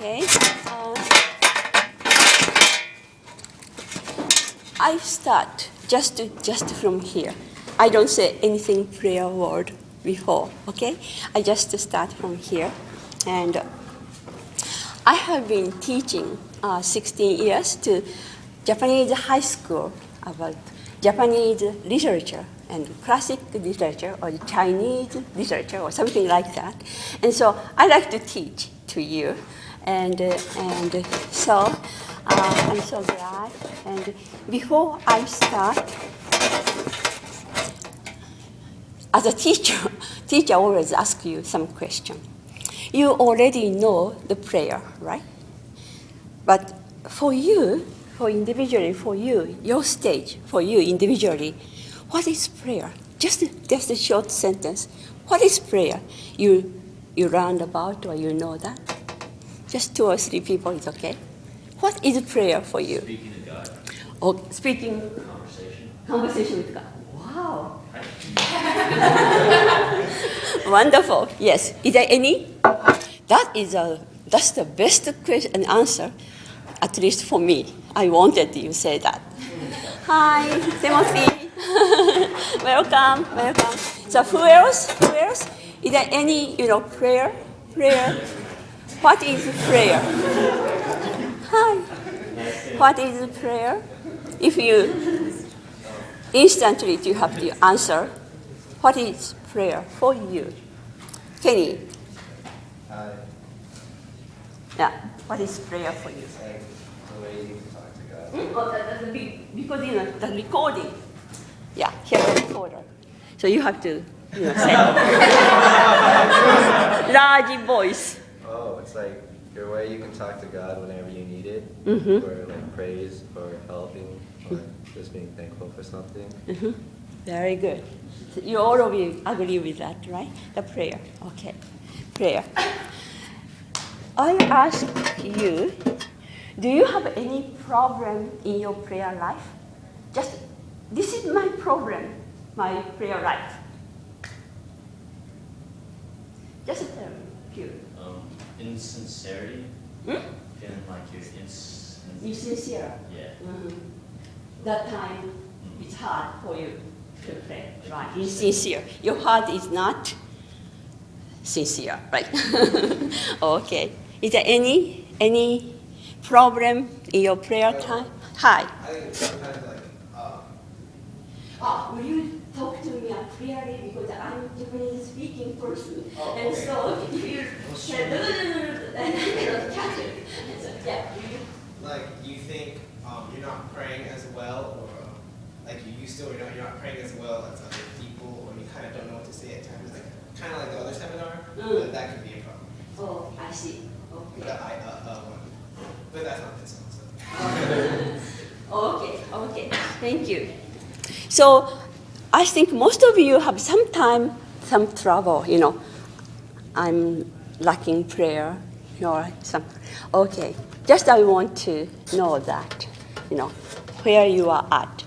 Okay. I start just from here. I don't say anything prayer word before, okay? I just start from here. And I have been teaching 16 years to Japanese high school about Japanese literature and classic literature or Chinese literature or something like that. And so I like to teach to you. And so I'm so glad. And before I start, as a teacher always asks you some question. You already know the prayer, right? But for you, for individually, for you, your stage, for you individually, what is prayer? Just a short sentence. What is prayer? You learned about or you know that? Just 2 or 3 people is okay. What is prayer for you? Speaking to God. Oh, speaking. Conversation with God. Wow. Wonderful. Yes. Is there any? That's the best question and answer, at least for me. I wanted you to say that. Hi, Timothy. Welcome. So who else? Is there any, prayer? What is prayer? Hi. What is prayer? If you instantly you have to answer, what is prayer for you? Kenny? Yeah, what is prayer for you? It's like the way you talk to God. Oh, because the recording. Yeah, here's the recorder. So you have to, say large voice. Oh, it's like your way you can talk to God whenever you need it, Mm-hmm. for like praise or helping or just being thankful for something. Mm-hmm. Very good. So you all of you agree with that, right? The prayer. Okay. Prayer. I ask you, do you have any problem in your prayer life? This is my problem, my prayer life. Just tell me, few. Insincerity. Feeling like you're Insincere. Yeah. Mm-hmm. That time, it's hard for you to pray, right? Insincere. Your heart is not sincere, right? Okay. Is there any problem in your prayer time? Hi. I think sometimes Will you talk to me clearly because I'm a Japanese speaking person, and so if you say and I cannot catch it. So, yeah. like you think you're not praying as well, or like you used to, or you're not praying as well as other people, or you kind of don't know what to say at times, like kind of like the other seminar, but that could be a problem. Oh, I see. Okay. But that's not this one. So. Okay. Thank you. So I think most of you have some trouble, I'm lacking prayer, okay. Just I want to know that, where you are at.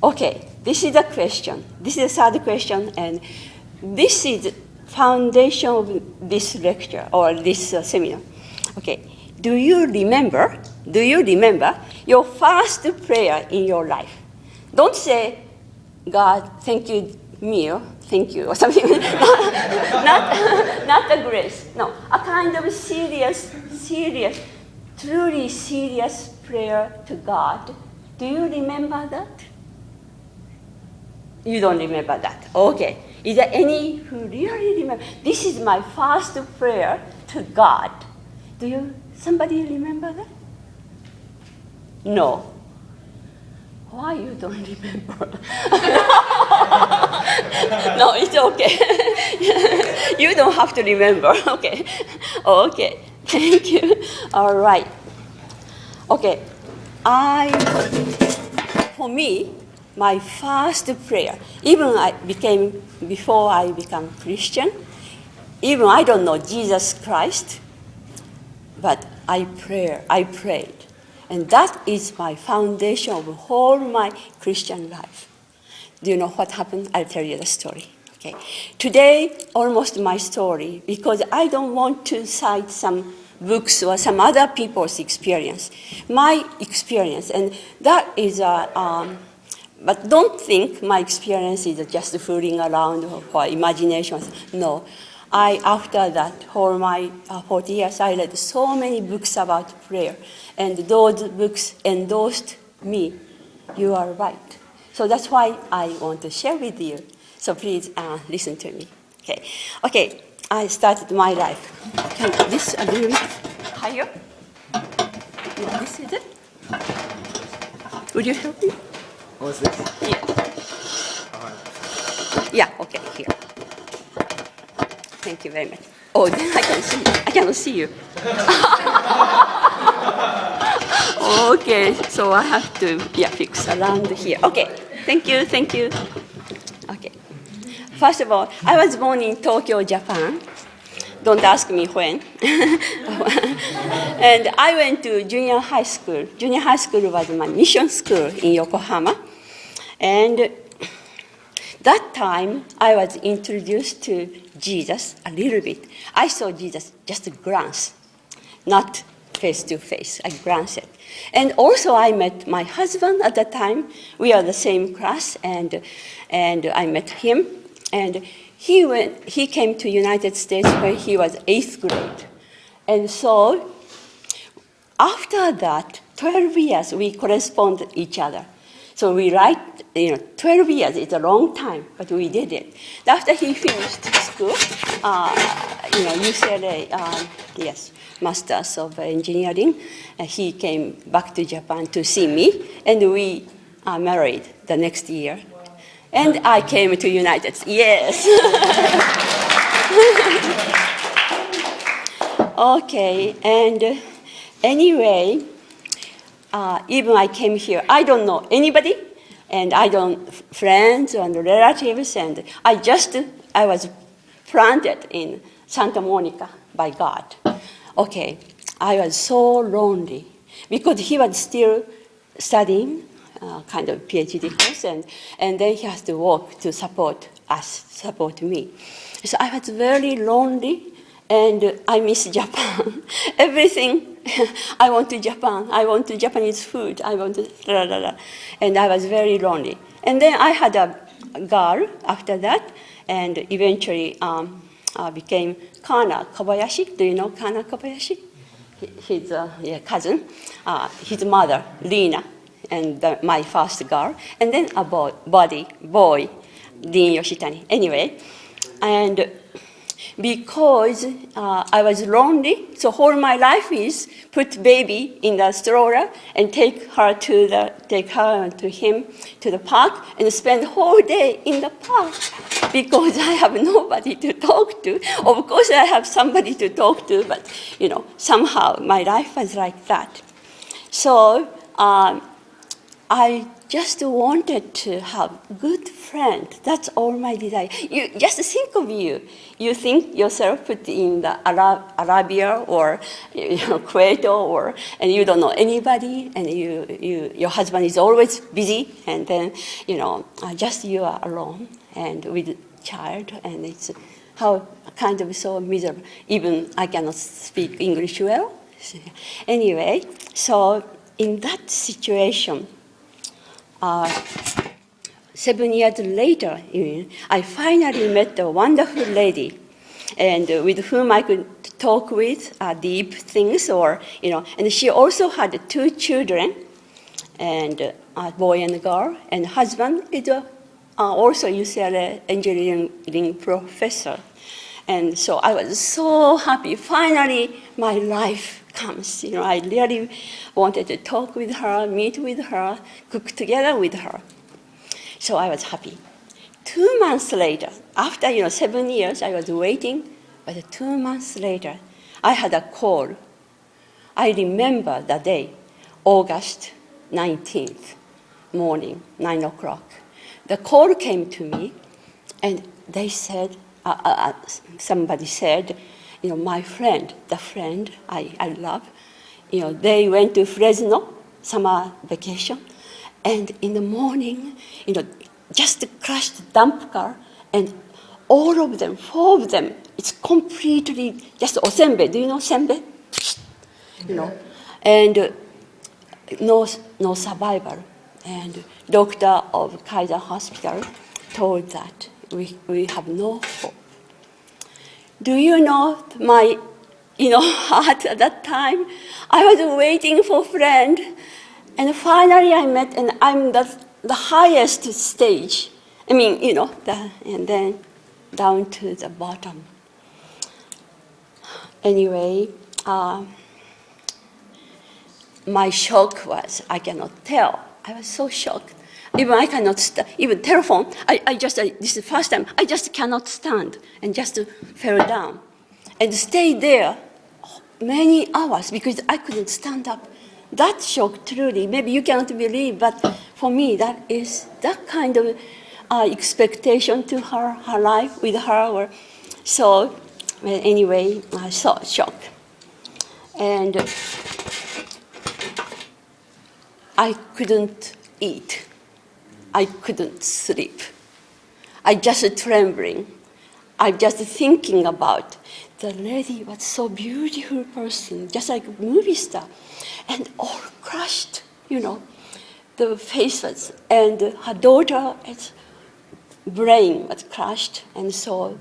Okay, this is the question. This is the third question, and this is foundation of this lecture or this seminar. Okay, do you remember your first prayer in your life? Don't say, God, thank you, meal, thank you, or something. not the grace. No, a kind of serious, truly serious prayer to God. Do you remember that? You don't remember that. Okay. Is there any who really remember? This is my first prayer to God. Somebody remember that? No. Why you don't remember? No, it's okay. You don't have to remember. Okay. Okay. Thank you. All right. Okay. For me, my first prayer, before I became Christian, even I don't know Jesus Christ, but I prayed. And that is my foundation of whole my Christian life. Do you know what happened? I'll tell you the story. Okay. Today, almost my story, because I don't want to cite some books or some other people's experience. My experience, and that is but don't think my experience is just fooling around for imaginations. No. After that, for my 40 years, I read so many books about prayer. And those books endorsed me. You are right. So that's why I want to share with you. So please listen to me. Okay, I started my life. Can this a little bit higher? Yeah, this is it. Would you help me? What's this? Yes. Yeah, okay, here. Thank you very much. Oh, then I cannot see you. Okay, so I have to fix around here. Okay, thank you. Okay. First of all, I was born in Tokyo, Japan. Don't ask me when. And I went to junior high school. Junior high school was my mission school in Yokohama. And that time, I was introduced to Jesus a little bit. I saw Jesus just a glance, not face to face. I glanced it. And also, I met my husband at the time. We are the same class, and I met him. And he came to United States when he was 8th grade. And so, after that, 12 years, we corresponded each other. So we write, 12 years is a long time, but we did it. After he finished school, UCLA, Masters of Engineering, he came back to Japan to see me, and we married the next year. And I came to United States. Yes. Okay, and anyway, even I came here, I don't know anybody, and I don't friends and relatives, and I was planted in Santa Monica by God. Okay, I was so lonely because he was still studying kind of PhD course, and then he has to work to support me. So I was very lonely, and I miss Japan. Everything, I want to Japan. I want to Japanese food. I want to, and I was very lonely. And then I had a girl after that, and eventually became Kana Kobayashi. Do you know Kana Kobayashi? His cousin, his mother, Lina, and my first girl, and then a boy, Dean Yoshitani. Anyway, and because I was lonely, so whole my life is put baby in the stroller and take her and him to the park and spend whole day in the park because I have nobody to talk to. Of course, I have somebody to talk to, but somehow my life was like that. So I just wanted to have good friend. That's all my desire. You just think of you. You think yourself put in the Arabia or Kuwait and you don't know anybody, and your husband is always busy, and then just you are alone and with child, and it's how kind of so miserable. Even I cannot speak English well. Anyway, so in that situation. 7 years later, I finally met a wonderful lady, and with whom I could talk with deep things, and she also had 2 children, and a boy and a girl, and husband is also UCLA engineering professor. And so I was so happy. Finally, my life comes. I really wanted to talk with her, meet with her, cook together with her. So I was happy. 2 months later, after 7 years, I was waiting, but 2 months later, I had a call. I remember the day, August 19th morning, 9 o'clock. The call came to me, and they said, somebody said, my friend, the friend I love, they went to Fresno, summer vacation, and in the morning, just crashed dump car, and all of them, 4 of them, it's completely just osenbe. Do you know senbe? you know, and no survivor. And doctor of Kaiser Hospital told that we have no hope. Do you know my, heart at that time? I was waiting for friend, and finally I met, and I'm the highest stage. I mean, and then down to the bottom. Anyway, my shock was, I cannot tell. I was so shocked. Even I cannot, even telephone, this is the first time, I just cannot stand and just fell down. And stayed there many hours because I couldn't stand up. That shock truly, maybe you cannot believe, but for me, that is that kind of expectation to her life with her. So anyway, I was so shocked. And I couldn't eat. I couldn't sleep. I just trembling. I just thinking about the lady was so beautiful person, just like a movie star, and all crushed, the face was, and her daughter's brain was crushed, and so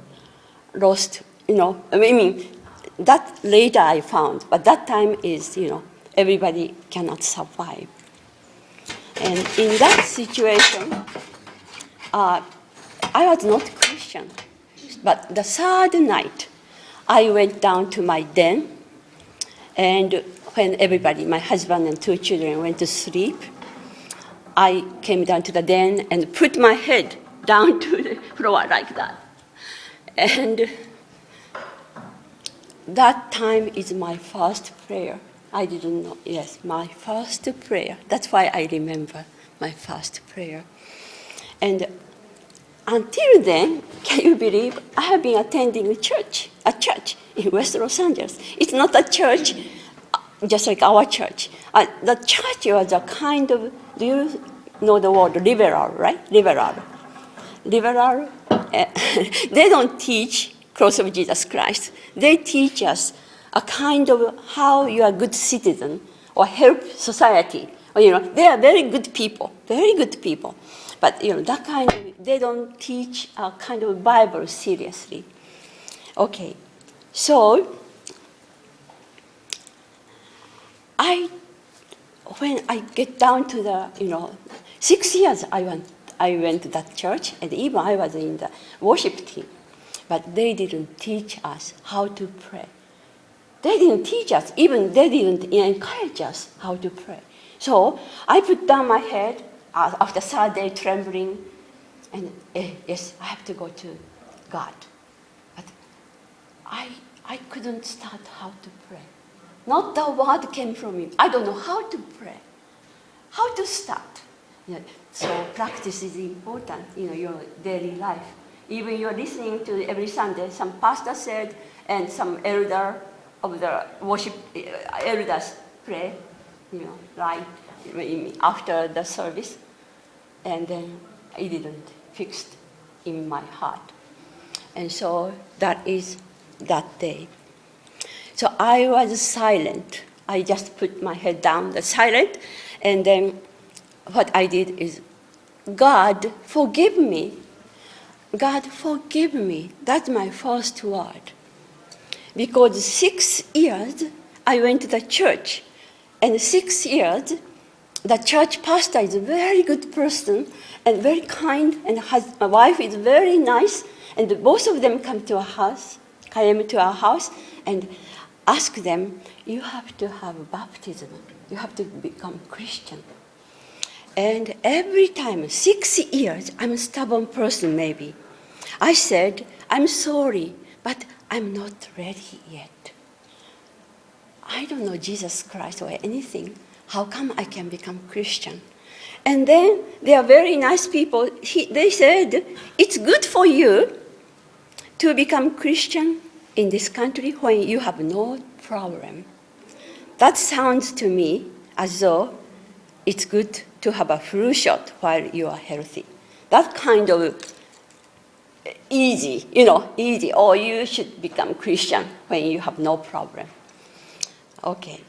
lost, that later I found, but that time is, everybody cannot survive. And in that situation, I was not Christian. But the third night, I went down to my den, and when everybody, my husband and 2 children, went to sleep, I came down to the den and put my head down to the floor like that. And that time is my first prayer. I didn't know, yes, my first prayer. That's why I remember my first prayer. And until then, can you believe, I have been attending a church in West Los Angeles. It's not a church just like our church. The church was a kind of, do you know the word liberal, right? Liberal. They don't teach cross of Jesus Christ. They teach us a kind of how you are a good citizen or help society. Or, they are very good people. But that kind of, they don't teach a kind of Bible seriously. Okay, so when I get down to the 6 years I went to that church, and even I was in the worship team, but they didn't teach us how to pray. They didn't teach us, even they didn't encourage us how to pray. So I put down my head after third day trembling, and yes, I have to go to God. But I couldn't start how to pray. Not the word came from me. I don't know how to pray, how to start. So practice is important, your daily life. Even you're listening to every Sunday, some pastor said, and some elder of the worship elders pray, right after the service, and then it didn't fix in my heart. And so that is that day. So I was silent. I just put my head down, silent, and then what I did is, God, forgive me. God, forgive me. That's my first word. Because 6 years I went to the church, and 6 years the church pastor is a very good person and very kind, and my wife is very nice, and both of them came to our house and asked them, you have to have baptism. You have to become Christian. And every time, 6 years, I'm a stubborn person maybe. I said, I'm sorry, but I'm not ready yet. I don't know Jesus Christ or anything. How come I can become Christian? And then they are very nice people. They said, it's good for you to become Christian in this country when you have no problem. That sounds to me as though it's good to have a flu shot while you are healthy. That kind of easy, or you should become Christian when you have no problem. Okay.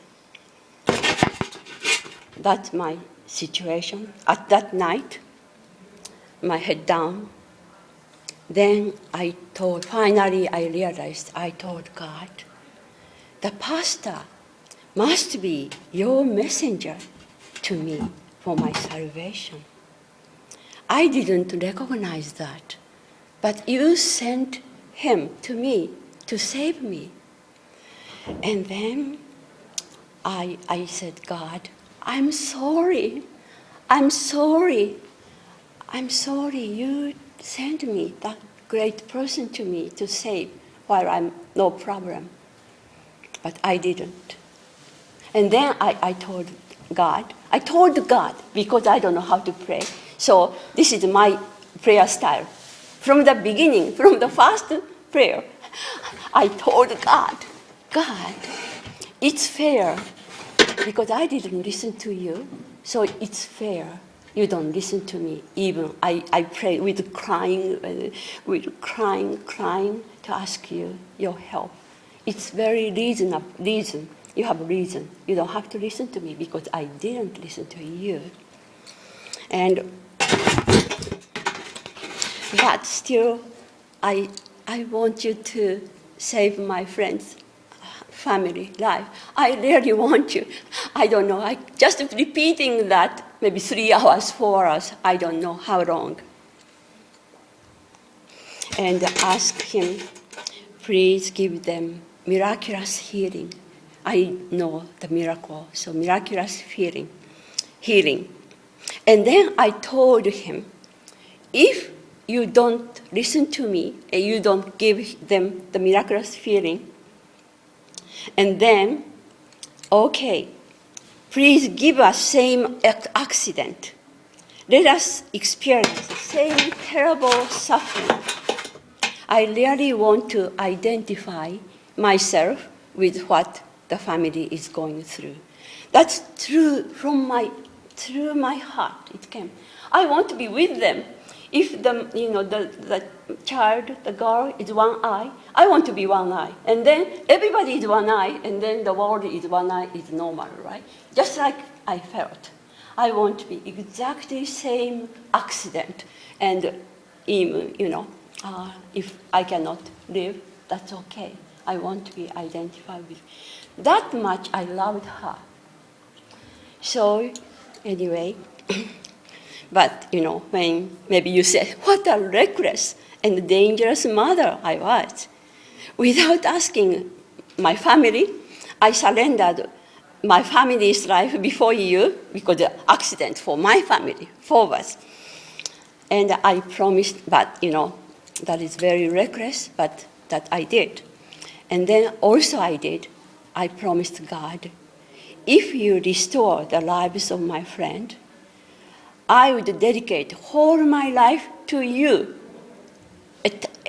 That's my situation. At that night, my head down. Then finally I realized, I told God, the pastor must be your messenger to me for my salvation. I didn't recognize that, but you sent him to me to save me. And then I said, God, I'm sorry. I'm sorry. I'm sorry you sent me that great person to me to save while I'm no problem. But I didn't. And then I told God because I don't know how to pray. So this is my prayer style. From the beginning, from the first prayer, I told God, it's fair because I didn't listen to you, so it's fair. You don't listen to me. Even I pray with crying to ask you your help. It's very reason. You have reason. You don't have to listen to me because I didn't listen to you. But still, I want you to save my friends' family life. I really want you. I don't know. I just repeating that maybe 3 hours, 4 hours. I don't know how long. And ask him, please give them miraculous healing. I know the miracle, so miraculous healing. And then I told him, if you don't listen to me and you don't give them the miraculous healing, and then, okay, please give us same accident. Let us experience the same terrible suffering. I really want to identify myself with what the family is going through. That's true through my heart. It came. I want to be with them. If the child, the girl is one eye, I want to be one eye. And then everybody is one eye, and then the world is one eye, is normal, right? Just like I felt. I want to be exactly same accident. And even, if I cannot live, that's okay. I want to be identified with. That much I loved her. So, anyway, but, when maybe you say, what a reckless and dangerous mother I was. Without asking my family, I surrendered my family's life before you because the accident for my family, 4 of us. And I promised, but, that is very reckless, but that I did. And then also I promised God, if you restore the lives of my friend, I would dedicate whole my life to you.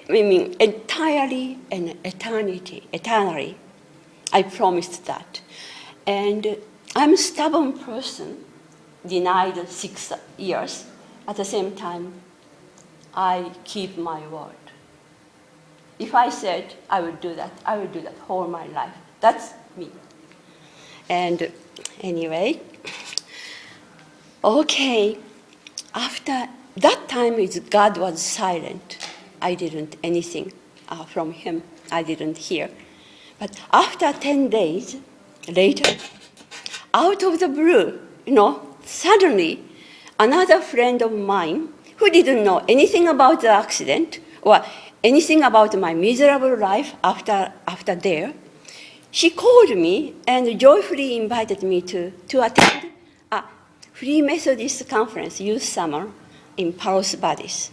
Entirely and eternally. I promised that. And I'm a stubborn person, denied 6 years. At the same time, I keep my word. If I said I would do that, I would do that whole my life. That's me. And anyway, okay, after that time, God was silent. I didn't anything from him. I didn't hear. But after 10 days later, out of the blue, suddenly another friend of mine who didn't know anything about the accident or anything about my miserable life after there, she called me and joyfully invited me to attend a Free Methodist conference, youth summer, in Palos Verdes.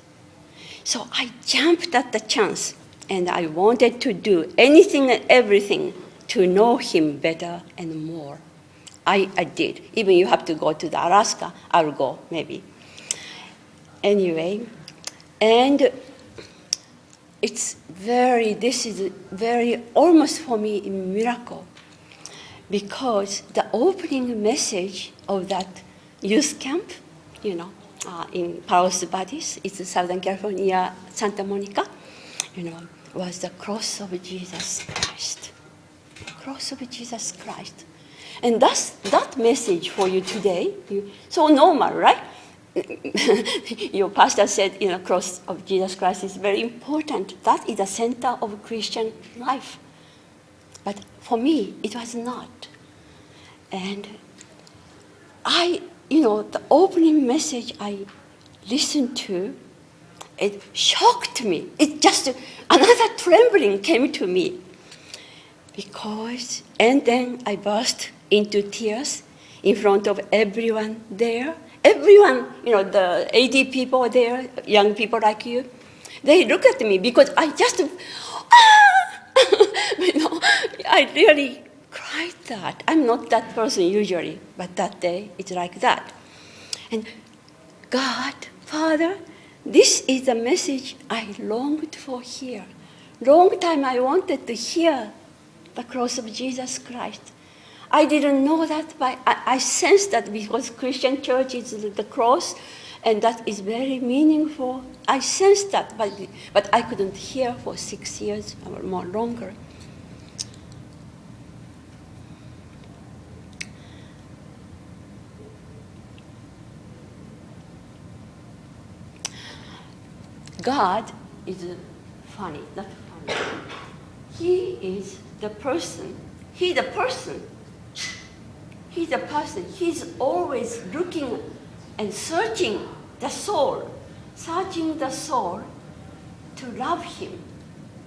So I jumped at the chance, and I wanted to do anything and everything to know him better and more. I did. Even you have to go to the Alaska, I'll go, maybe. Anyway, and this is very, almost for me, a miracle. Because the opening message of that youth camp, in Palos Verdes, it's Southern California, Santa Monica, was the cross of Jesus Christ. cross of Jesus Christ. And that's that message for you today. So normal, right? Your pastor said, cross of Jesus Christ is very important. That is the center of Christian life. But for me, it was not. And the opening message I listened to, it shocked me. It just, another trembling came to me. And then I burst into tears in front of everyone there. Everyone, the 80 people there, young people like you, they look at me because I just, I really cried that. I'm not that person usually, but that day it's like that. And God, Father, this is the message I longed for here. Long time I wanted to hear the cross of Jesus Christ. I didn't know that, but I sensed that because Christian church is the cross, and that is very meaningful. I sensed that, but I couldn't hear for 6 years or more longer. God is funny, not funny. He is the person. He's the person. He's a person. He's always looking and searching the soul to love him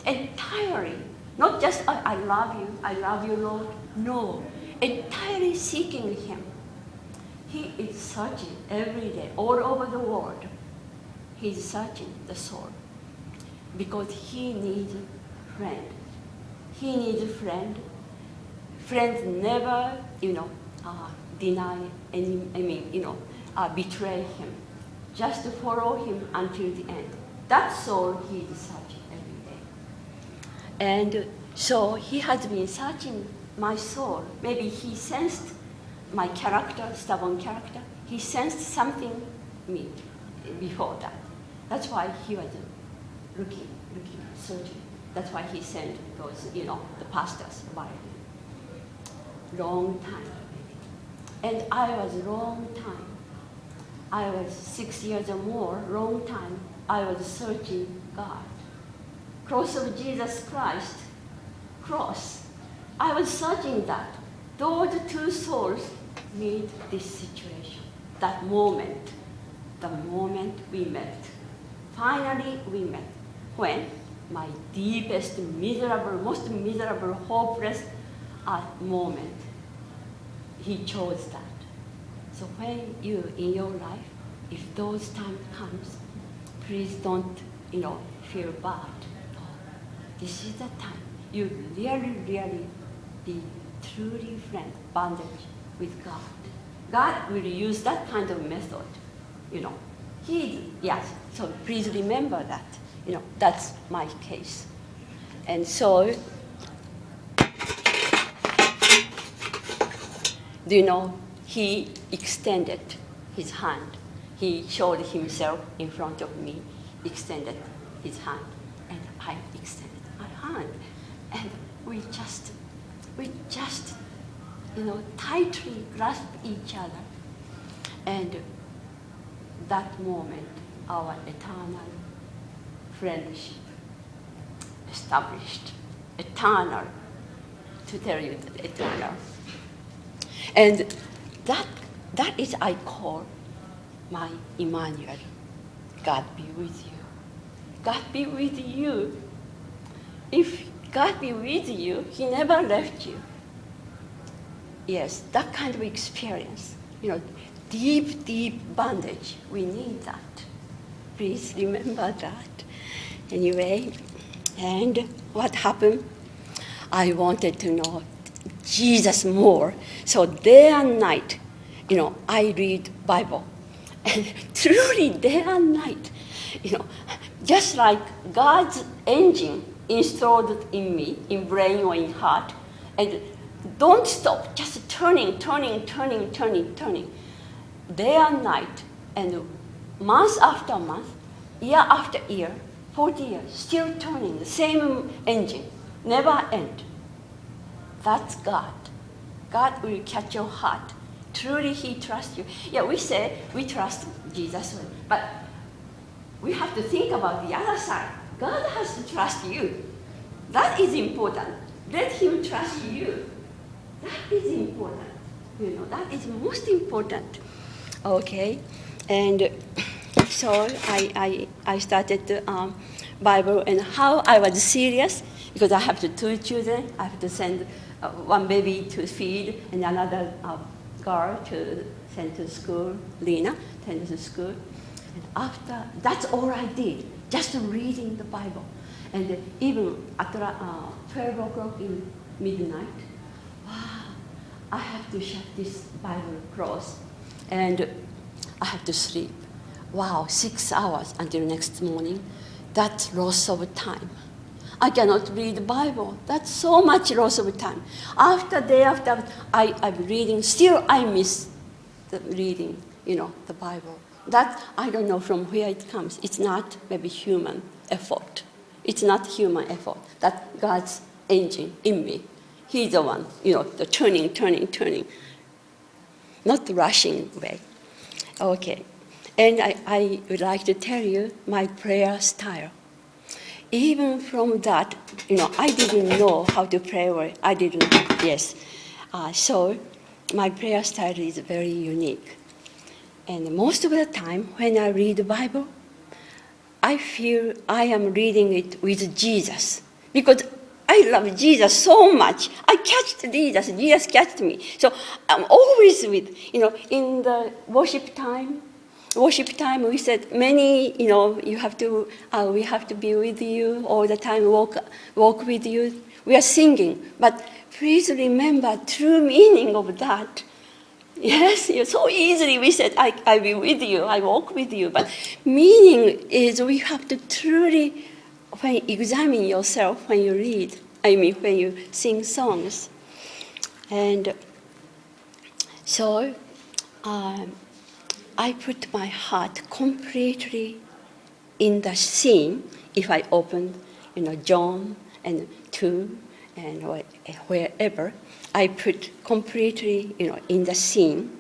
entirely. Not just, I love you, Lord. No, entirely seeking him. He is searching every day, all over the world. He's searching the soul because he needs a friend. He needs a friend. Friends never, deny betray him. Just follow him until the end. That soul he is searching every day. And so he has been searching my soul. Maybe he sensed my character, stubborn character. He sensed something in me before that. That's why he was looking, searching. That's why he sent those, the pastors by long time. And I was long time. I was 6 years or more, long time. I was searching God. Cross of Jesus Christ, cross. I was searching that. Those two souls meet this situation, that moment, the moment we met. Finally, we met. When my deepest, miserable, most miserable, hopeless moment, he chose that. So when you, in your life, if those times comes, please don't, feel bad. No. This is the time you really be truly friend, bondage with God. God will use that kind of method, so please remember that. That's my case. And so, he extended his hand. He showed himself in front of me, extended his hand, and I extended my hand. And we just tightly grasped each other. And that moment, our eternal friendship established. Eternal, to tell you that eternal. And that is I call my Emmanuel. God be with you. God be with you. If God be with you, he never left you. Yes, that kind of experience, deep bondage, we need that. Please remember that. Anyway, and what happened? I wanted to know Jesus more. So day and night, I read Bible. And truly day and night, just like God's engine installed in me, in brain or in heart, and don't stop, just turning. Day and night, and month after month, year after year, 40 years, still turning, the same engine, never end. That's God. God will catch your heart. Truly, He trusts you. Yeah, we say we trust Jesus, but we have to think about the other side. God has to trust you. That is important. Let Him trust you. That is important. That is most important. Okay, and so I started Bible, and how I was serious because I have two children. I have to send one baby to feed and another girl to send to school. Lena send to school. And after that's all I did, just reading the Bible, and even at 12 o'clock in midnight. Wow, I have to shut this Bible close, and I have to sleep. Wow, 6 hours until next morning. That's loss of time. I cannot read the Bible. That's so much loss of time. Day after, I'm reading. Still, I miss the reading, the Bible. That, I don't know from where it comes. It's not maybe human effort. It's not human effort. That's God's engine in me. He's the one, the turning. Not rushing way. Okay. And I would like to tell you my prayer style. Even from that, I didn't know how to pray well. I didn't, yes. So my prayer style is very unique. And most of the time when I read the Bible, I feel I am reading it with Jesus. Because I love Jesus so much. I catch Jesus. Jesus catched me. So I'm always with, in the worship time, we said many, we have to be with you all the time, walk with you. We are singing, but please remember true meaning of that. Yes, so easily we said, I be with you, I walk with you. But meaning is we have to truly examine yourself when you read, when you sing songs. And so I put my heart completely in the scene. If I open, John and 2 and wherever, I put completely, in the scene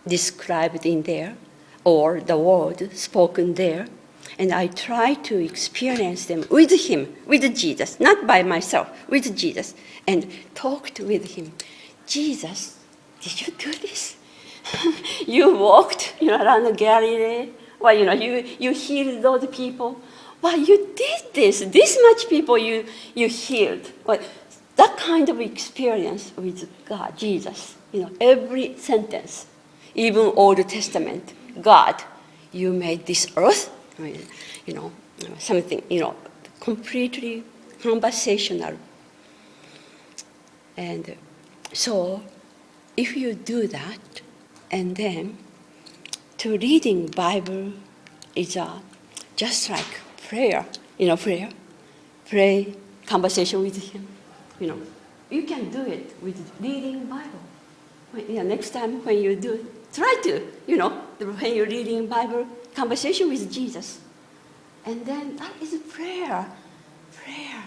described in there, or the word spoken there, and I try to experience them with Him, with Jesus, not by myself, with Jesus, and talked with Him. Jesus, did you do this? You walked, around Galilee. Well, you healed those people. Well, you did this. This much people you healed. Well, that kind of experience with God, Jesus. Every sentence, even Old Testament. God, you made this earth. Something. Completely conversational. And so, if you do that, and then to reading Bible is just like prayer, pray, conversation with Him. You can do it with reading Bible. Next time when you do it, try to, when you're reading Bible, conversation with Jesus. And then that is prayer. Prayer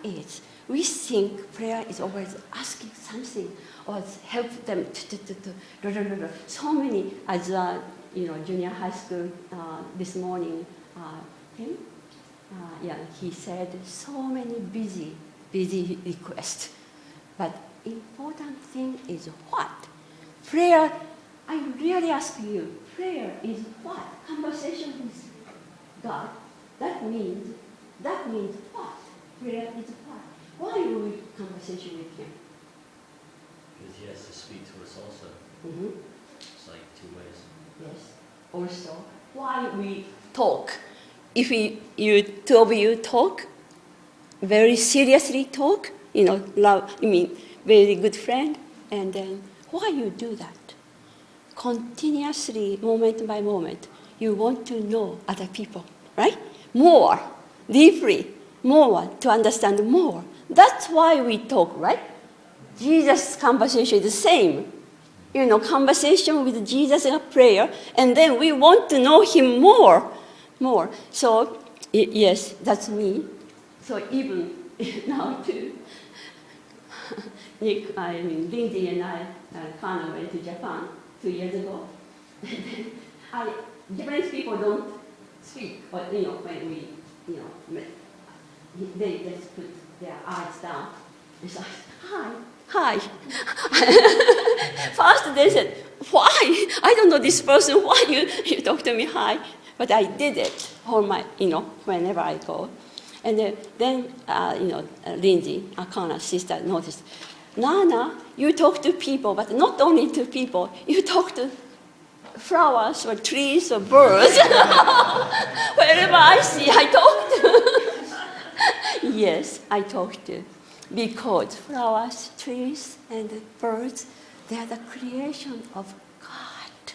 is, we think prayer is always asking something or help them to. So many, as junior high school this morning, he said so many busy requests. But important thing is what? Prayer, I really ask you, prayer is what? Conversation with God. That means what? Prayer is what? Why do we conversation with Him? Because He has to speak to us also. Mm-hmm. It's like two ways. Yes. Also, why we talk? If two of you talk, very seriously talk, love, very good friend, and then why you do that? Continuously, moment by moment, you want to know other people, right? More, deeply, more, to understand more. That's why we talk, right? Jesus' conversation is the same. Conversation with Jesus in a prayer, and then we want to know Him more. So, yes, that's me. So even now too, Lindsay and I kind of went to Japan 2 years ago. Japanese people don't speak, but when we, met, they just put their eyes down. It's like, hi. First they said, why? I don't know this person, why you talk to me, hi? But I did it all my, whenever I go. And then Lindsay, Akana's sister, noticed, Nana, you talk to people, but not only to people, you talk to flowers or trees or birds. Wherever I see, I talk to. Yes, I talk to. Because flowers, trees, and birds, they are the creation of God.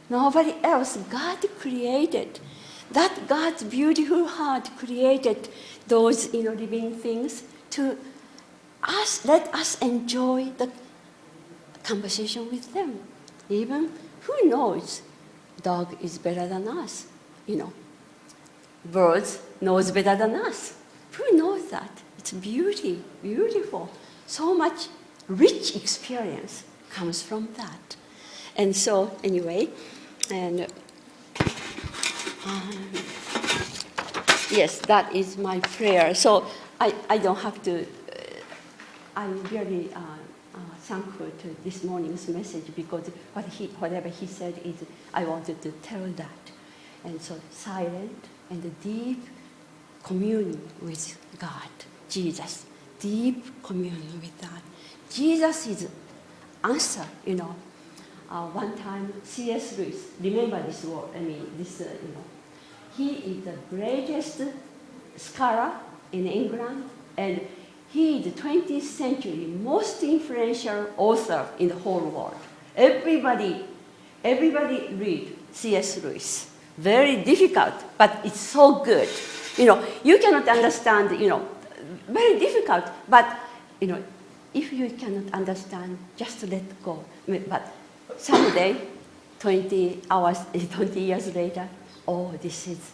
Nobody else. God created. That God's beautiful heart created those living things to let us enjoy the conversation with them. Even, who knows, dog is better than us, Birds knows better than us. Who knows that? It's beautiful. So much rich experience comes from that. And so, anyway, and yes, that is my prayer. So I don't have to, I'm really thankful to this morning's message because whatever he said is, I wanted to tell that. And so silent and deep communion with God, Jesus, deep communion with God. Jesus is answer, one time C.S. Lewis, remember this word, he is the greatest scholar in England, and he is the 20th century most influential author in the whole world. Everybody read C.S. Lewis. Very difficult, but it's so good. You cannot understand, very difficult, but, if you cannot understand, just let go. But someday, 20 years later, this is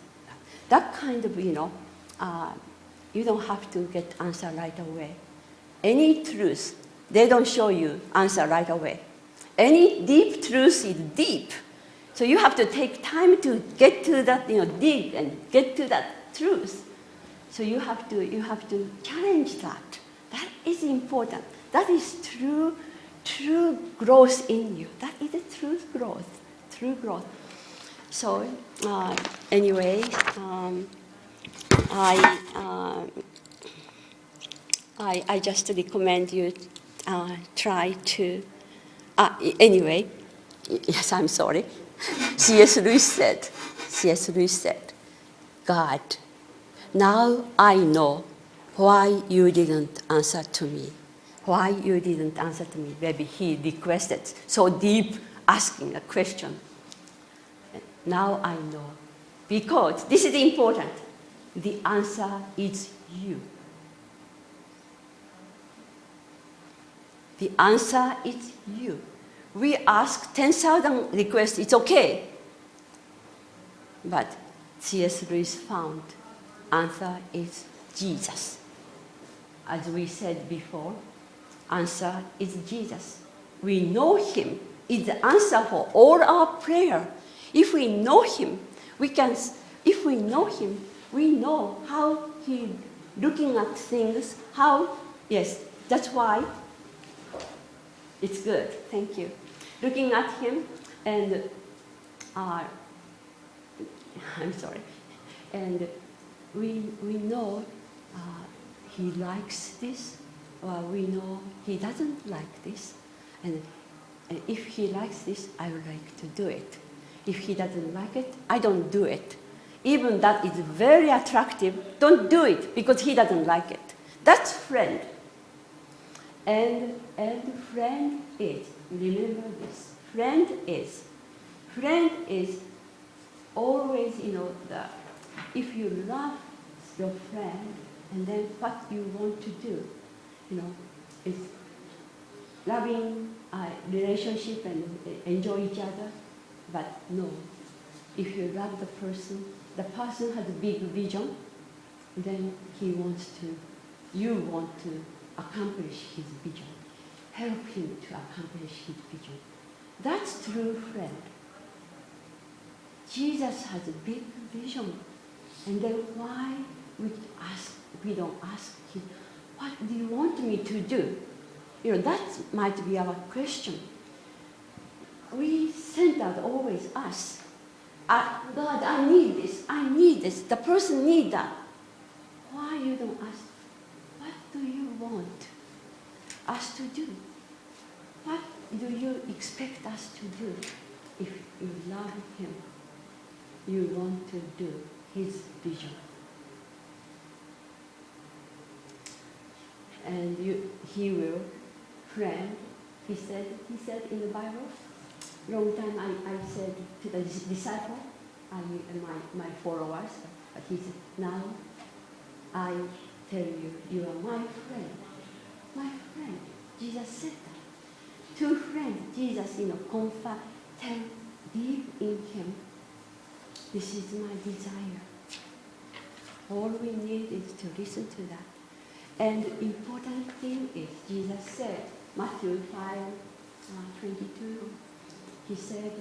that kind of, you don't have to get answer right away. Any truth, they don't show you answer right away. Any deep truth is deep. So you have to take time to get to that, dig and get to that truth. So you have to challenge that. That is important. That is true growth in you. That is a true growth. So anyway, I just recommend you try to. Anyway, yes, I'm sorry. C.S. Lewis said, God, now I know why you didn't answer to me. Why you didn't answer to me? Maybe he requested so deep, asking a question. Now I know. Because, this is important, the answer is you. The answer is you. We ask 10,000 requests, it's okay. But C.S. Lewis found answer is Jesus. As we said before, answer is Jesus. We know him is the answer for all our prayer. If we know him, we know how he looking at things, yes, that's why it's good. Thank you. Looking at him and I'm sorry. And we know he likes this, or we know he doesn't like this. And if he likes this, I would like to do it. If he doesn't like it, I don't do it. Even that is very attractive, don't do it because he doesn't like it. That's friend. And friend is, remember this, friend is always, if you love your friend, and then what you want to do, is loving relationship and enjoy each other, but no. If you love the person has a big vision, then you want to accomplish his vision. help him to accomplish his vision. That's true friend. Jesus has a big vision. And then why we don't ask him, what do you want me to do? That might be our question. We centered always us. God, I need this. The person needs that. Why you don't ask, what do you want us to do? What do you expect us to do? If you love him, you want to do his vision. And he will, friend, he said in the Bible, long time I said to the disciple, my followers, but he said, now I tell you, you are my friend. My friend. Jesus said that. Two friends, Jesus, tell deep in him, this is my desire. All we need is to listen to that. And important thing is, Jesus said, Matthew 5:22, he said,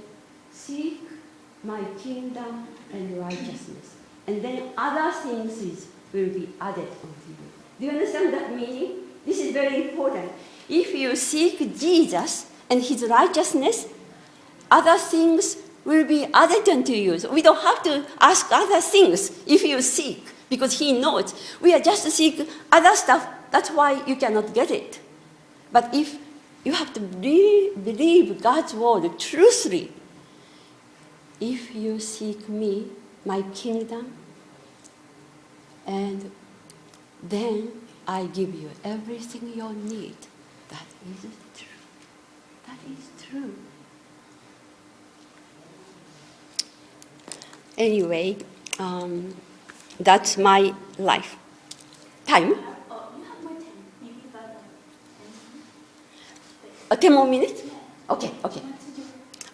seek my kingdom and righteousness. And then other things will be added unto you. Do you understand that meaning? This is very important. If you seek Jesus and his righteousness, other things will be added unto you. So we don't have to ask other things if you seek, because he knows. We are just seek other stuff, that's why you cannot get it. But if you have to believe God's word truthfully, if you seek me, my kingdom, and then I give you everything you need. That is true. That is true. Anyway, that's my life. Time? You have more time. Maybe about 10 more minutes? Okay. What to do?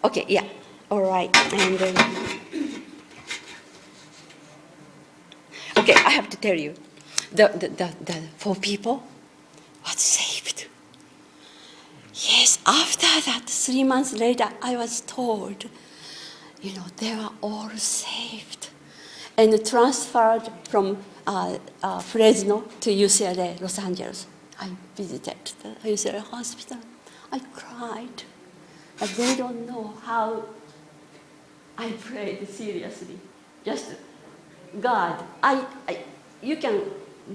Okay, yeah. All right. And okay, I have to tell you, the 4 people was saved. Yes, after that, 3 months later, I was told, they are all saved and transferred from Fresno to UCLA, Los Angeles. I visited the UCLA hospital. I cried, but they don't know how I prayed seriously. Just, God, you can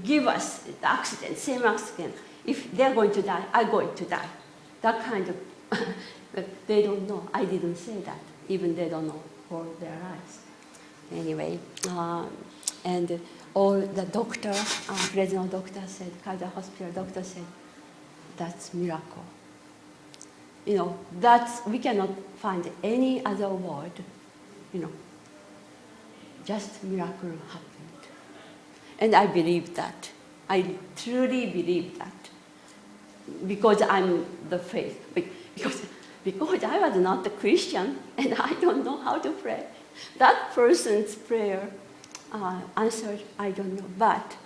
give us the accident, same accident. If they're going to die, I'm going to die. That kind of, but they don't know. I didn't say that. Even they don't know for their eyes. Anyway, and all the doctor, Fresno doctor said, Kaiser Hospital doctor said, that's miracle. We cannot find any other word, just miracle happened. And I believe that. I truly believe that. Because I'm the faith. Because I was not a Christian and I don't know how to pray. That person's prayer answered, I don't know. But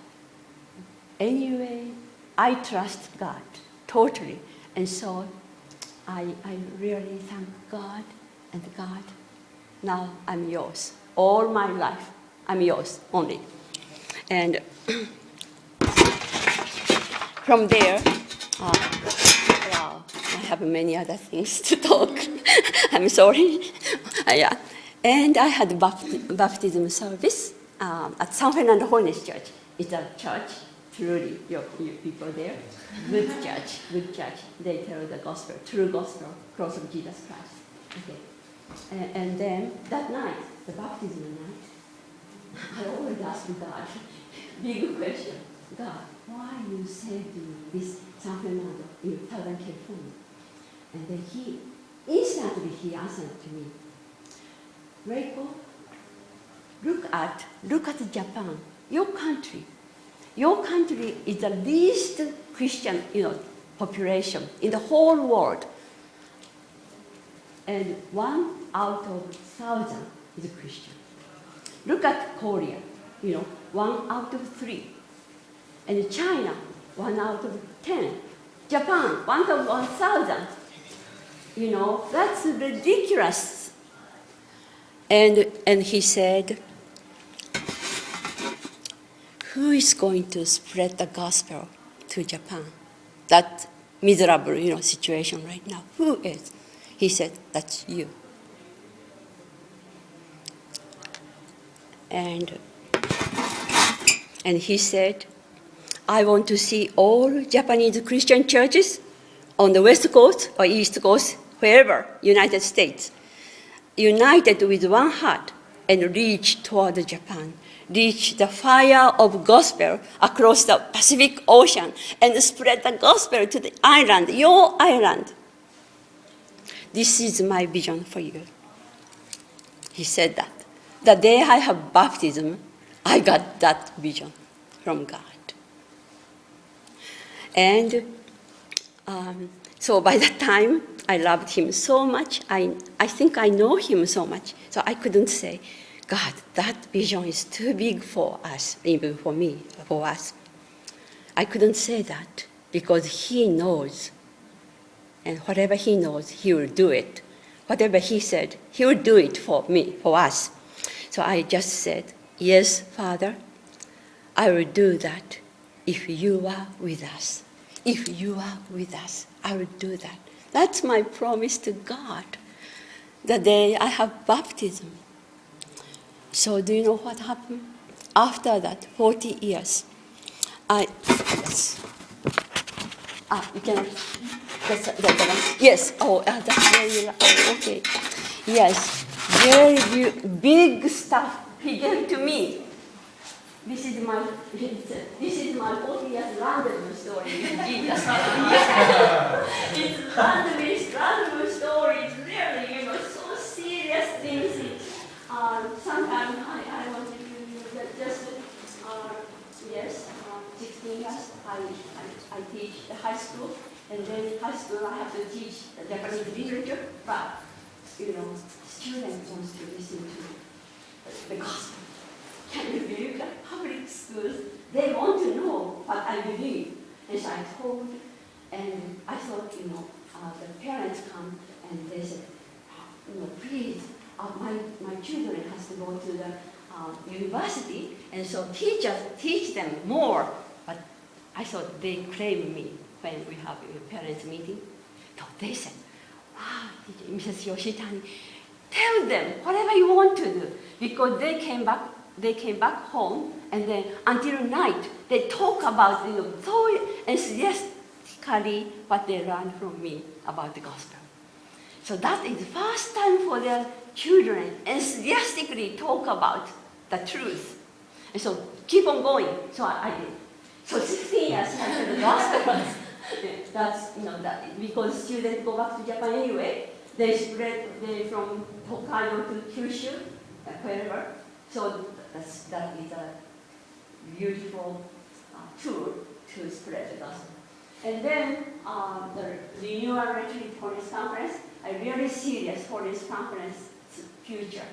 anyway, I trust God totally. And so I really thank God, and God, now I'm yours. All my life, I'm yours only. And from there, wow, I have many other things to talk. I'm sorry. Yeah. And I had baptism service at San Fernando Holiness Church. It's a church, truly, you people there. Good church. They tell the gospel, true gospel, cross of Jesus Christ. Okay. And then that night, the baptism night, I always ask God, big question, God, why you saved me this San Fernando in Southern California? And then instantly he answered to me, Reiko, look at Japan, your country. Your country is the least Christian, population in the whole world. And 1 out of 1,000 is a Christian. Look at Korea, 1 out of 3. And China, 1 out of 10. Japan, 1,000. You know, that's ridiculous. And he said, who is going to spread the gospel to Japan? That miserable, situation right now. Who is? He said, that's you. And he said, I want to see all Japanese Christian churches on the West Coast or East Coast, wherever, United States, united with one heart and reach toward Japan, reach the fire of gospel across the Pacific Ocean and spread the gospel to the island, your island. This is my vision for you. He said that. The day I have baptism, I got that vision from God. And so by that time, I loved him so much. I think I know him so much. So I couldn't say, God, that vision is too big for us, even for me, for us. I couldn't say that because he knows. And whatever he knows, he will do it. Whatever he said, he will do it for me, for us. So I just said, yes, Father, I will do that if you are with us. If you are with us, I will do that. That's my promise to God, the day I have baptism. So do you know what happened? After that, 40 years, you can, that's the one. Yes, that's very, okay. Yes, very big stuff he gave to me. This is my 40 years random story with Jesus. It's random story. It's really, so serious things. Sometimes I want to just, 16 years I teach the high school, and then high school I have to teach the Japanese literature, but, students want to listen to the gospel. Can you believe that? Public schools, they want to know what I believe. And so I told, and I thought, the parents come and they said, please, my children has to go to the university, and so teach them more. But I thought they claim me when we have a parents meeting. So they said, wow, Mrs. Yoshitani, tell them whatever you want to do, because they came back home, and then until night, they talk about, so enthusiastically what they learned from me about the gospel. So that is the first time for their children enthusiastically talk about the truth. And so keep on going. So I did. So 16 years after the gospel, that's, that, because students go back to Japan anyway, they spread from Hokkaido to Kyushu, wherever. So that is a beautiful tool to spread the gospel. And then the renewal retreat Holiness Conference, a really serious Holiness Conference future.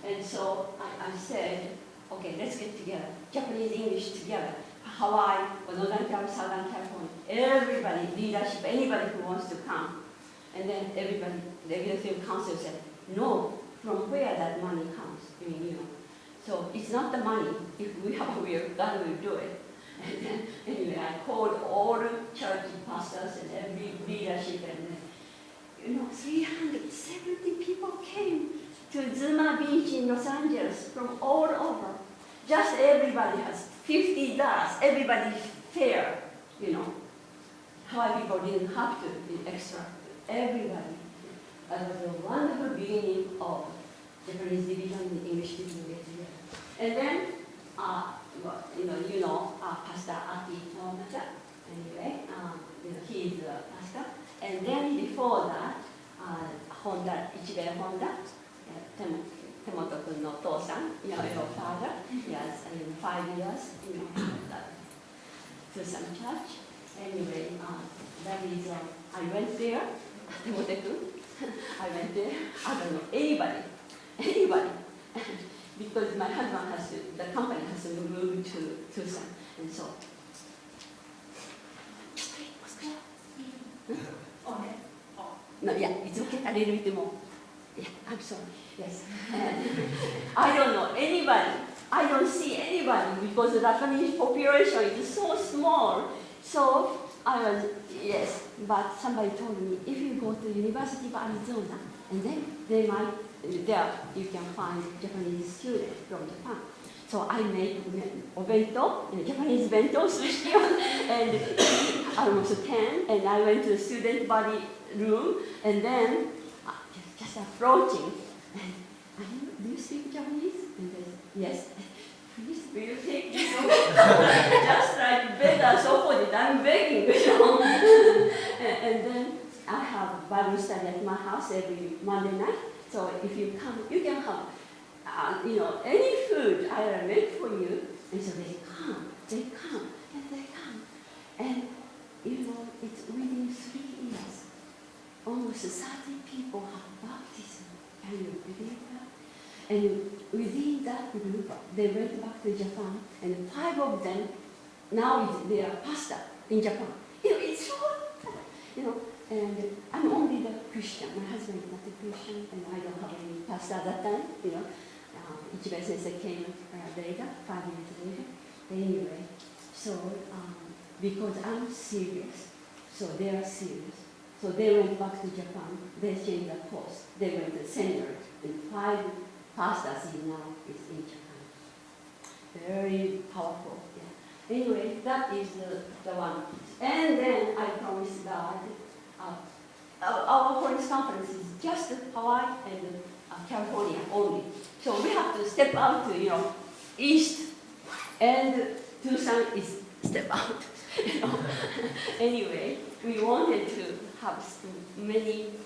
And so I said, okay, let's get together, Japanese, English together, Hawaii, or Northern California, Southern California, everybody, leadership, anybody who wants to come. And then everybody, the executive council said, no, from where that money comes, So it's not the money. If we have a will, God will do it. And then, anyway, I called all the church pastors and every leadership, and 370 people came to Zuma Beach in Los Angeles from all over. Just everybody has $50. Everybody's fair, Hawaii people didn't have to be extra. Everybody. That was a wonderful beginning of Japanese division and English division get together. And then, Pastor Aki Nomata, anyway, he is a pastor. And then before that, Honda, Ichibei Honda, Temoto-kun no Tosan, your father, yes, in 5 years, to some church. Anyway, that is, I went there, Temoto-kun, I went there, I don't know, anybody, because my husband the company has to move to Tucson, and so, Okay. Oh. No, yeah, it's okay. A little bit more. Yeah, I'm sorry. Yes. I don't know anybody. I don't see anybody because the Japanese population is so small. So I was, yes, but somebody told me, if you go to University of Arizona, and then there you can find Japanese students from Japan. So I made obento, Japanese bento, sushi, and almost 10, and I went to the student body room, and then just approaching, and do you speak Japanese? And they said, yes. Please, will you take this over? Just like beggar, so for it, I'm begging, and then I have Bible study at my house every Monday night. So if you come, you can have, any food I will make for you. And so they come, and they come. And, it's within 3 years, almost 30 people have baptism. Can you believe that? And within that group, they went back to Japan, and 5 of them, now they are pastor in Japan. It's so, and I'm only the Christian. My husband is not a Christian, and I don't have any pastor at that time, Ichibai Sensei came later, 5 years later. Anyway, so because I'm serious, so they are serious. So they went back to Japan, they changed the course. They went to seminary, and 5 pastors now is in Japan. Very powerful, yeah. Anyway, that is the one. And then I promised God, our Holiness Conference is just Hawaii and California only. So we have to step out to, east, and Tucson is step out. Anyway, we wanted to have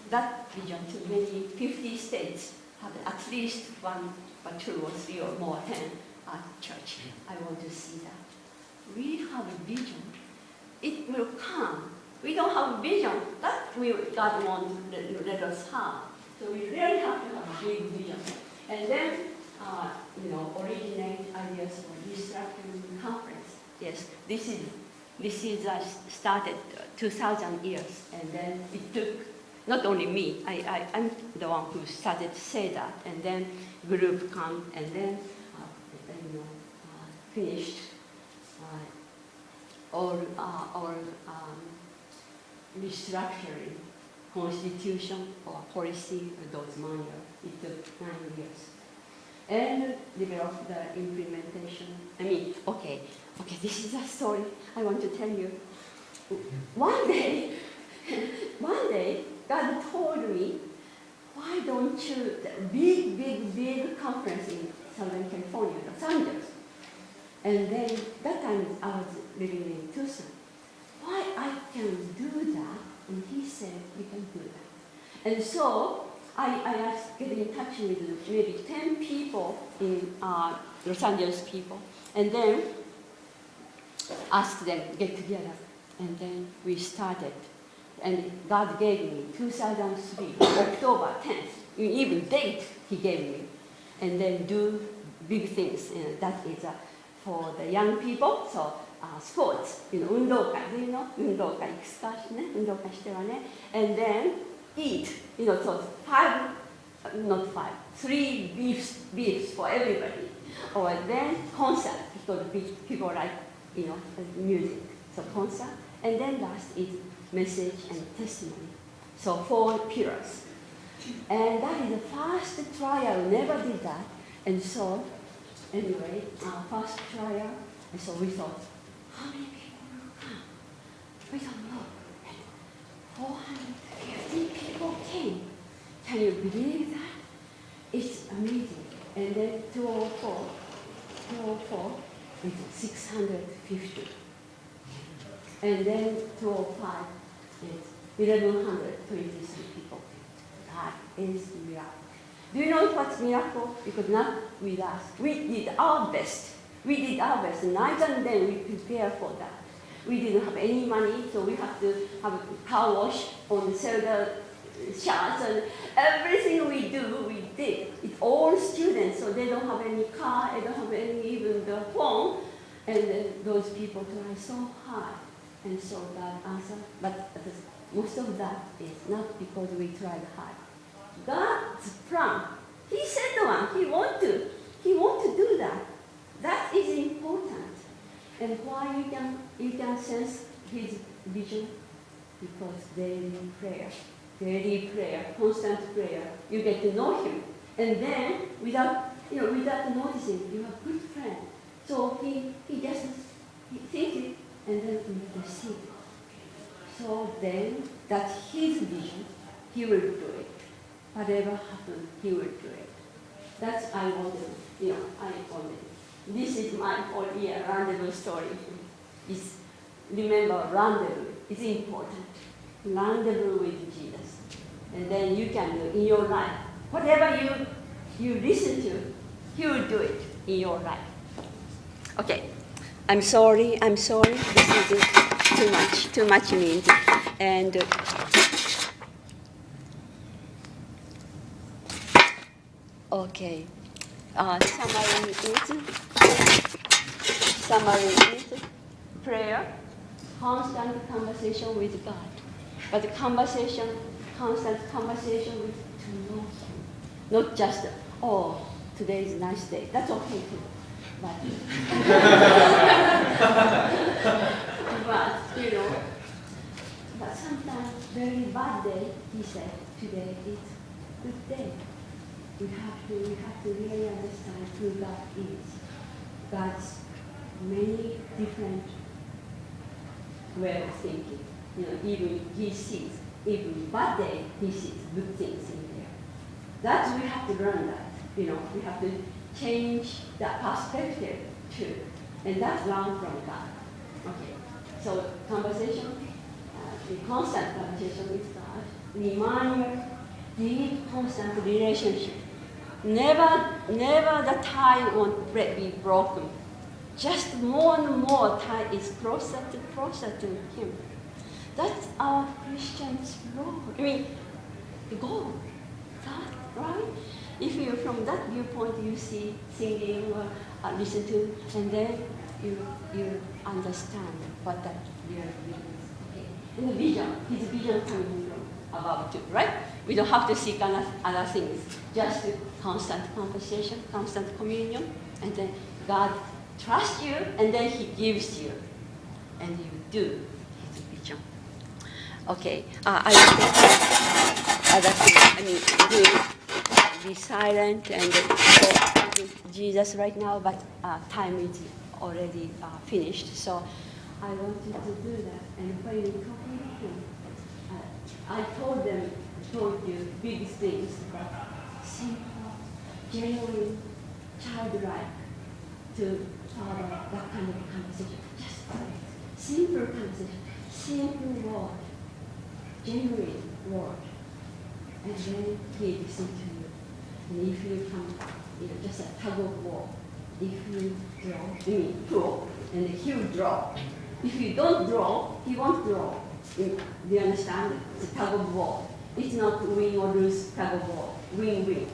that vision to many 50 states, have at least 1 or 2 or 3 or more 10 at church. I want to see that. We have a vision. It will come. We don't have a vision. That God wants to let us have. So we really have to have a big vision. And then, originate ideas for restructuring conference. Yes, this is started 2,000 years, and then it took not only me. I'm the one who started to say that, and then group come, and then finished all restructuring constitution or policy of those manual. It took 9 years. And developed the implementation. Okay, this is a story I want to tell you. One day, God told me, why don't you, big conference in Southern California, Los Angeles. And then, that time I was living in Tucson. Why I can do that? And he said, we can do that. And so, I asked, get in touch with maybe 10 people in Los Angeles people, and then asked them to get together. And then we started. And God gave me 2003, October 10th, even date He gave me. And then do big things. That is for the young people, so sports, 運動会, do you know? 運動会行くかしね、運動会してはね。And then eat, so 3 beefs for everybody. Or then concert, because people like, music. So concert. And then last is message and testimony. So 4 pillars. And that is the first trial, never did that. And so, anyway, first trial, and so we thought, how many people will come? We don't know. 450 people came. Can you believe that? It's amazing. And then 204, it's 650. And then 205, it's 1,123 people. That is miracle. Do you know what's miracle? Because not with us. We did our best. Night and day we prepared for that. We didn't have any money, so we have to have a car wash and sell the shirts, and everything we did. It's all students, so they don't have any car, they don't have any even the phone, and those people try so hard, and so God answered. But most of that is not because we tried hard. God's plan. He said one. He want to do that. That is important. And why you can sense His vision? Because daily prayer, constant prayer. You get to know Him, and then without noticing, you have good friend. So he just think it, and then you receive it. So then that's His vision. He will do it. Whatever happens, He will do it. That's I wanted. I wanted. This is my whole year rendezvous story. Remember, rendezvous is important. Rendezvous with Jesus. And then you can do in your life. Whatever you listen to, He will do it in your life. Okay. I'm sorry. This is too much means. And okay. Summary is prayer, constant conversation with God. But constant conversation with to know Him. Not just, today is a nice day. That's okay too. But, but sometimes very bad day, He said, today is good day. We have to really understand who God is. God's many different way of thinking. Even He sees, even bad day, He sees good things in there. That's we have to learn that. We have to change that perspective too, and that's learned from God. Okay, so conversation, the constant conversation with God, reminder, deep, constant relationship. Never the tie won't be broken. Just more and more tie is closer to Him. That's our Christian's role. The goal. That, right? If you, from that viewpoint, you see singing or listen to, and then you understand what that really means. Okay. And the vision, His vision coming from above too, right? We don't have to seek other things. Just constant conversation, constant communion, and then God trusts you, and then He gives you, and you do His vision. Okay, I will other things. Be silent and talk with Jesus right now, but time is already finished. So I want you to do that. And when you talk with Him, I told you big things, but simple, genuine, childlike to follow that kind of conversation. Just simple conversation, simple word, genuine word, and then He listens to you. And if you come, just a tug of war. If you draw, and He will draw. If you don't draw, He won't draw. Do you understand? It's a tug of war. It's not win or lose tug of war. Win-win.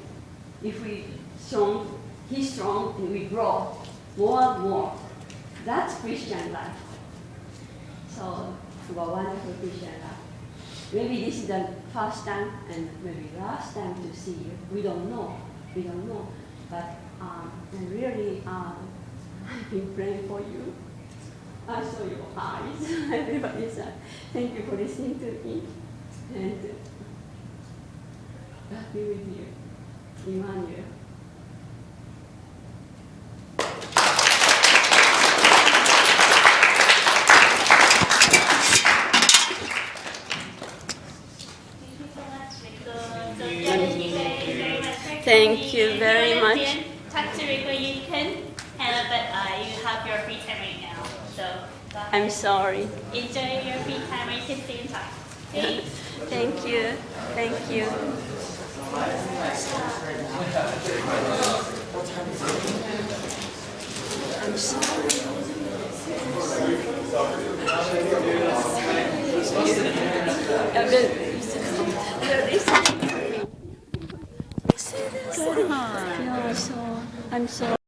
If we strong, He's strong, and we grow more. That's Christian life. So, a wonderful Christian life. Maybe this is the first time and maybe last time to see you. We don't know. But really, I've been praying for you. I saw your eyes. Everybody said, thank you for listening to me. And God be with you. Emmanuel. Thank you very much. Talk to Reiko, you can, but you have your free time right now. So go ahead. I'm sorry. Enjoy your free time, or you can stay and talk. Okay? Thank you. I'm sorry. I'm sorry.